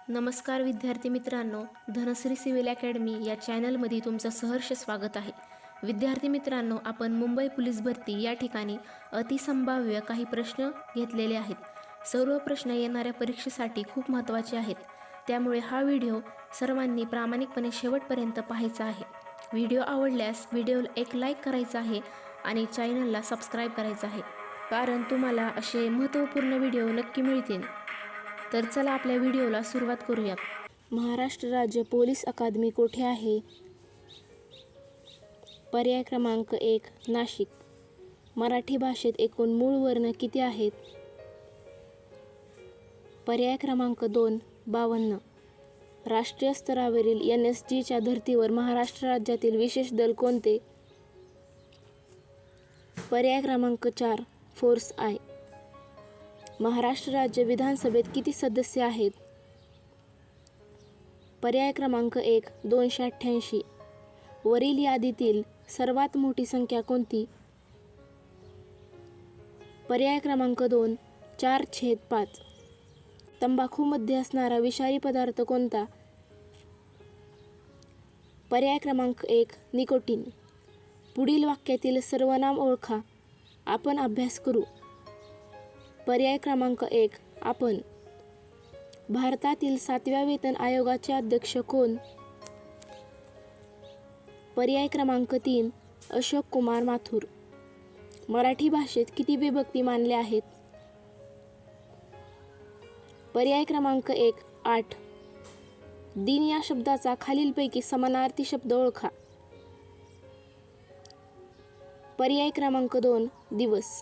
नमस्कार विद्यार्थी मित्रांनो, धनश्री सिव्हिल अकॅडमी या चॅनलमध्ये तुमचं सहर्ष स्वागत आहे. विद्यार्थी मित्रांनो, आपण मुंबई पोलीस भरती या ठिकाणी अतिसंभाव्य काही प्रश्न घेतलेले आहेत. सर्व प्रश्न येणाऱ्या परीक्षेसाठी खूप महत्त्वाचे आहेत. त्यामुळे हा व्हिडिओ सर्वांनी प्रामाणिकपणे शेवटपर्यंत पाहायचा आहे. व्हिडिओ आवडल्यास व्हिडिओला एक लाईक करायचा आहे आणि चॅनलला सबस्क्राईब करायचं आहे, कारण तुम्हाला असे महत्त्वपूर्ण व्हिडिओ नक्की मिळतील. तर चला आपल्या व्हिडिओला सुरुवात करूयात. महाराष्ट्र राज्य पोलीस अकादमी कोठे आहे? पर्याय क्रमांक 1 नाशिक. मराठी भाषेत एकूण मूळ वर्ण किती आहेत? पर्याय क्रमांक 2 52. राष्ट्रीय स्तरावरील NSGच्या धर्तीवर महाराष्ट्र राज्यातील विशेष दल कोणते? पर्याय क्रमांक 4 फोर्स आय. महाराष्ट्र राज्य विधानसभेत किती सदस्य आहेत? पर्याय क्रमांक 1 288. वरील यादीतील सर्वात मोठी संख्या कोणती? पर्याय क्रमांक 2 4/5. तंबाखूमध्ये असणारा विषारी पदार्थ कोणता? पर्याय क्रमांक 1 निकोटीन. पुढील वाक्यातील सर्वनाम ओळखा. आपण अभ्यास करू. पर्याय क्रमांक 1 आपण. भारतातील 7व्या वेतन आयोगाचे अध्यक्ष कोण? पर्याय क्रमांक 3 अशोक कुमार माथुर. मराठी भाषेत किती विभक्ती मानल्या आहेत? पर्याय क्रमांक 1 8. दिन या शब्दाचा खालीलपैकी समानार्थी शब्द ओळखा. पर्याय क्रमांक 2 दिवस.